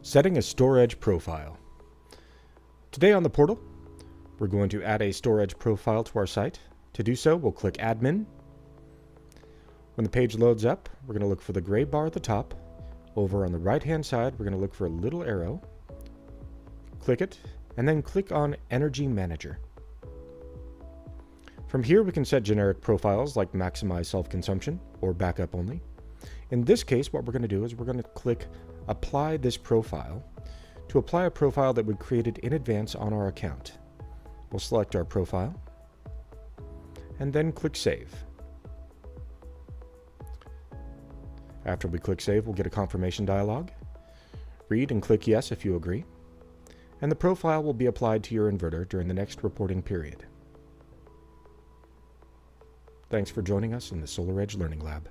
Setting a StorEdge profile. Today on the portal, we're going to add a StorEdge profile to our site. To do so, we'll click Admin. When the page loads up, we're going to look for the gray bar at the top. Over on the right-hand side, we're going to look for a little arrow. Click it, and then click on Energy Manager. From here, we can set generic profiles like maximize self-consumption or backup only. In this case, what we're going to do is we're going to click Apply this profile to apply a profile that we created in advance on our account. We'll select our profile and then click Save. After we click Save, we'll get a confirmation dialog. Read and click Yes if you agree, and the profile will be applied to your inverter during the next reporting period. Thanks for joining us in the SolarEdge Learning Lab.